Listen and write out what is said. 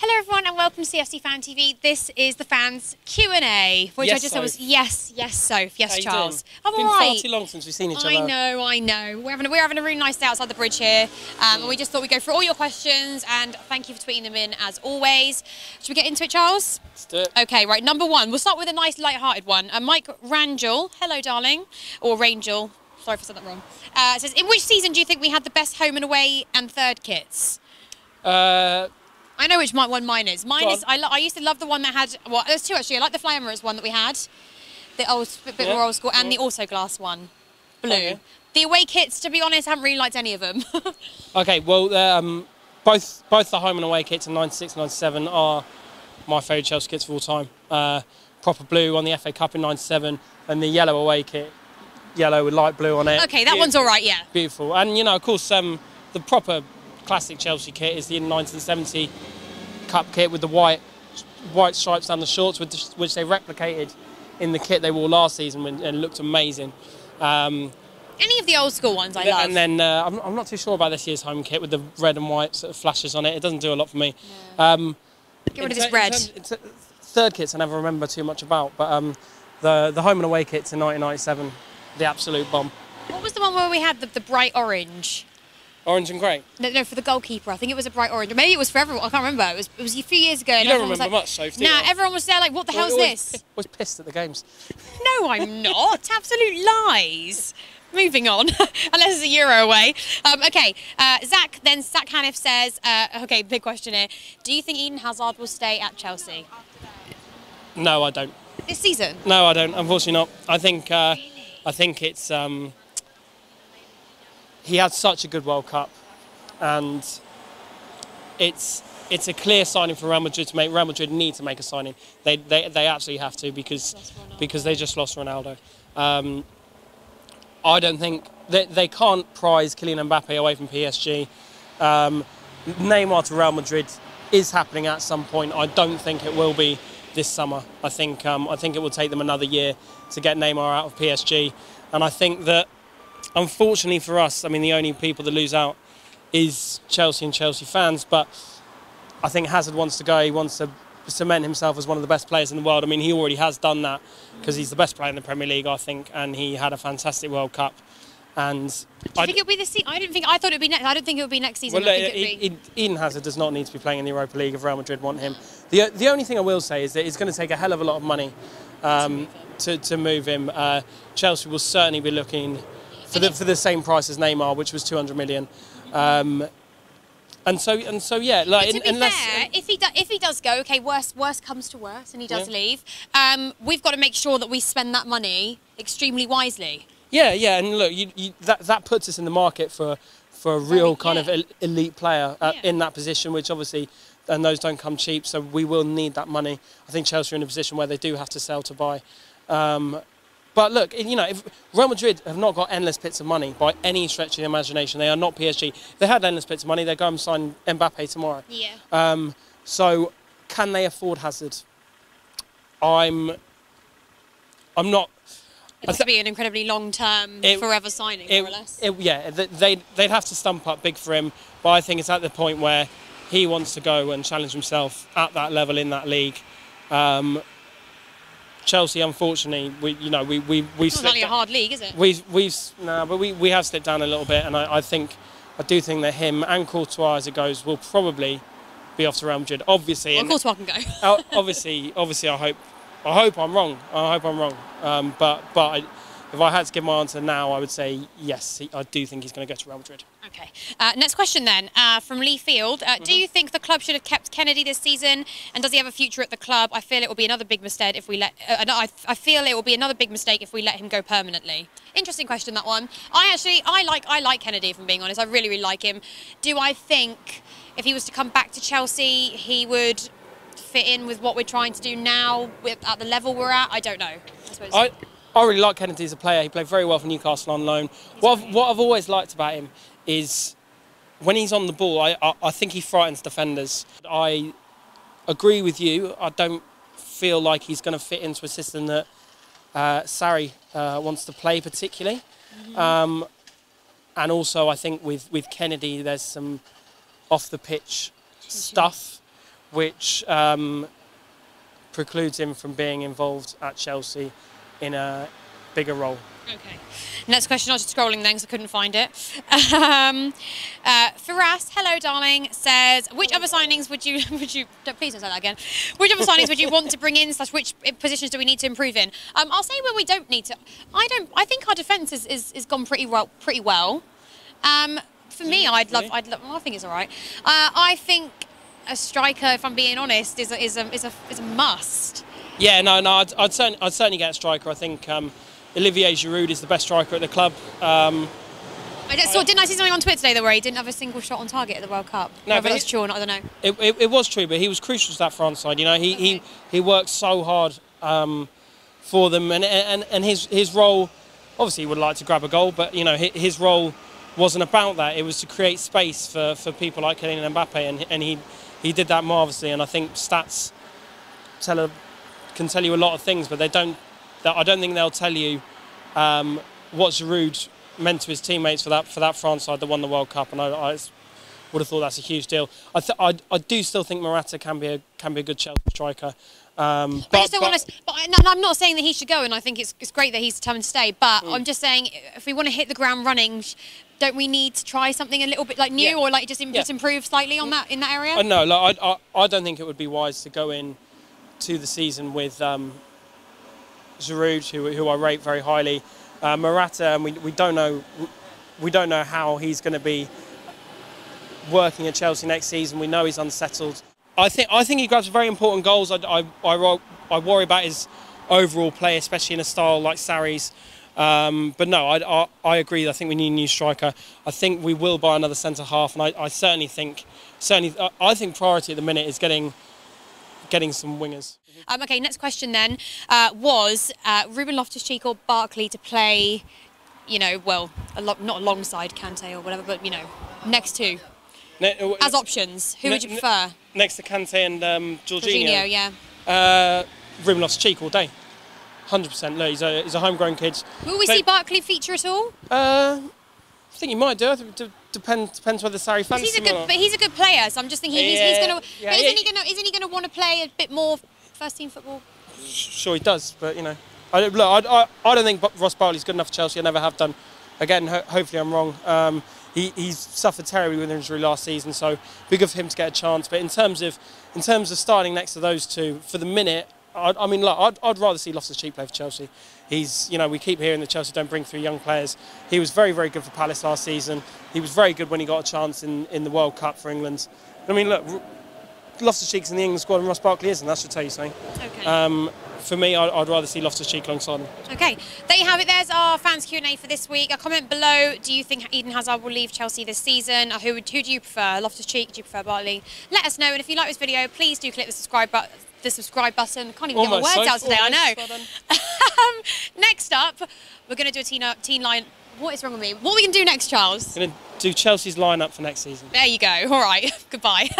Hello everyone and welcome to CFC Fan TV. This is the fans Q&A, which yes, I just said was yes, Soph, yes, Charles. I'm alright. It's been far too long since we've seen each other. I know. We're having a really nice day outside the bridge here, and we just thought we'd go through all your questions, and thank you for tweeting them in as always. Should we get into it, Charles? Let's do it. Okay, right, number one. We'll start with a nice light-hearted one. Mike Rangel, hello darling, or Rangel, sorry if I said that wrong, says, in which season do you think we had the best home and away and third kits? I know which one mine is. I used to love the one that had, well, there's two actually. I like the Flame Emirates one that we had, the old, bit more old school, and the Auto Glass one, blue. Okay. The away kits, to be honest, I haven't really liked any of them. Okay, well, both the home and away kits in 96 and 97 are my favourite Chelsea kits of all time. Proper blue on the FA Cup in 97, and the yellow away kit, yellow with light blue on it. Okay, that one's all right, yeah. Beautiful. And, you know, of course, the proper classic Chelsea kit is the 1970 Cup kit with the white stripes down the shorts, which they replicated in the kit they wore last season and looked amazing. Any of the old school ones I love. And then I'm not too sure about this year's home kit with the red and white sort of flashes on it. It doesn't do a lot for me. Yeah. Get rid of this red. Third kits I never remember too much about, but the home and away kits in 1997, the absolute bomb. What was the one where we had the bright orange? Orange and grey? No, for the goalkeeper. I think it was a bright orange. Maybe it was for everyone. I can't remember. It was a few years ago. You don't remember much, Sophie? Nah, everyone was there like, what the hell's this? I was pissed at the games. No, I'm not. Absolute lies. Moving on, unless it's a Euro away. Okay, Zach Hanif says, okay, big question here. Do you think Eden Hazard will stay at Chelsea? No, I don't. This season? No, I don't. Unfortunately not. I think it's... he had such a good World Cup, and it's a clear signing for Real Madrid to make. Real Madrid need to make a signing. They absolutely have to because they just lost Ronaldo. I don't think they can't prize Kylian Mbappe away from PSG. Neymar to Real Madrid is happening at some point. I don't think it will be this summer. I think it will take them another year to get Neymar out of PSG, and I think that, unfortunately for us, I mean, the only people that lose out is Chelsea and Chelsea fans, but I think Hazard wants to go. He wants to cement himself as one of the best players in the world. I mean, he already has done that because he's the best player in the Premier League, I think, and he had a fantastic World Cup. And do you think it'll be this season? I thought it'd be next. I don't think it would be next season. Well, Eden Hazard does not need to be playing in the Europa League if Real Madrid want him. The only thing I will say is that it's going to take a hell of a lot of money to move him. Chelsea will certainly be looking for the same price as Neymar, which was 200 million. And so yeah. Like, but to be fair, if he does go, okay, worst comes to worst, and he does leave, we've got to make sure that we spend that money extremely wisely. Yeah, and look, that puts us in the market for a real kind of elite player in that position, which obviously, and those don't come cheap, so we will need that money. I think Chelsea are in a position where they do have to sell to buy. But look, you know, if Real Madrid have not got endless pits of money by any stretch of the imagination. They are not PSG. If they had endless pits of money, they'd go and sign Mbappe tomorrow. Yeah. So can they afford Hazard? I'm not. It could be an incredibly long-term, forever signing, more or less. Yeah, they'd have to stump up big for him, but I think it's at the point where he wants to go and challenge himself at that level in that league. Chelsea, unfortunately, we've it's not only a hard league, is it? We have slipped down a little bit, and I do think that him and Courtois, as it goes, will probably be off to Real Madrid. Obviously, well, Courtois can go. obviously, I hope I'm wrong. But if I had to give my answer now, I would say yes. I do think he's going to go to Real Madrid. Okay. Next question then, from Lee Field. Do you think the club should have kept Kennedy this season, and does he have a future at the club? I feel it will be another big mistake if we let. I feel it will be another big mistake if we let him go permanently. Interesting question, that one. I like Kennedy, if I'm being honest. I really, really like him. Do I think if he was to come back to Chelsea, he would fit in with what we're trying to do now at the level we're at? I don't know. I really like Kennedy as a player. He played very well for Newcastle on loan. What I've always liked about him is when he's on the ball, I think he frightens defenders. I agree with you. I don't feel like he's going to fit into a system that Sarri wants to play particularly. And also I think with Kennedy there's some off the pitch stuff which precludes him from being involved at Chelsea in a bigger role. Okay. Next question, I was just scrolling then because I couldn't find it. Firas, hello darling, says, which other signings would you, please don't say that again, which other signings would you want to bring in, / which positions do we need to improve in? I'll say where we don't need to. I think our defence is gone pretty well. For me, I think it's all right. I think a striker, if I'm being honest, is a must. Yeah, no, I'd certainly get a striker. I think Olivier Giroud is the best striker at the club. Didn't I see something on Twitter today where he didn't have a single shot on target at the World Cup? No, whether that's true or not, I don't know. It was true, but he was crucial to that France side. You know, he worked so hard for them, and his role, obviously he would like to grab a goal, but you know his role wasn't about that. It was to create space for people like Kylian Mbappe, and he did that marvellously. And I think stats can tell you a lot of things, but I don't think they'll tell you what Giroud meant to his teammates for that France side that won the World Cup, and I would have thought that's a huge deal. I do still think Morata can be a good Chelsea striker. I'm not saying that he should go, and I think it's great that he's determined to stay. But I'm just saying, if we want to hit the ground running, don't we need to try something a little bit like new, or like just improve slightly on that in that area? No, like, I don't think it would be wise to go in to the season with Giroud, who I rate very highly, Morata, and we don't know how he's going to be working at Chelsea next season. We know he's unsettled. I think he grabs very important goals. I worry about his overall play, especially in a style like Sarri's. But no, I agree. I think we need a new striker. I think we will buy another centre half, and I certainly think priority at the minute is getting some wingers. Okay, next question then was Ruben Loftus-Cheek or Barkley to play, you know, well, not alongside Kante or whatever, but you know, next to as options. Who would you prefer? Next to Kante and Jorginho. Yeah. Ruben Loftus-Cheek all day, 100%. Look, he's a homegrown kid. Will we see Barkley feature at all? I think he might do. I think depends whether Sarri fancies him. But he's a good player, so I'm just thinking he's going to. Yeah, isn't he going to want to play a bit more first team football? Sure, he does. But you know, I don't think Ross Barkley's good enough for Chelsea. I never have done. Again, hopefully I'm wrong. He's suffered terribly with injury last season, so it'd be good for him to get a chance. But in terms of starting next to those two for the minute, I mean, look, I'd rather see Loftus-Cheek play for Chelsea. We keep hearing that Chelsea don't bring through young players. He was very, very good for Palace last season. He was very good when he got a chance in the World Cup for England. I mean, look, Loftus-Cheek's in the England squad and Ross Barkley isn't. That should tell you something. Okay. For me, I'd rather see Loftus-Cheek alongside him. Okay, there you have it. There's our fans Q&A for this week. A comment below. Do you think Eden Hazard will leave Chelsea this season? Who do you prefer? Loftus-Cheek? Do you prefer Barkley? Let us know. And if you like this video, please do click the subscribe button. Can't even get my words out today, I know. Next up, we're going to do a teen line. What is wrong with me? What are we going to do next, Charles? We're going to do Chelsea's lineup for next season. There you go. All right. Goodbye.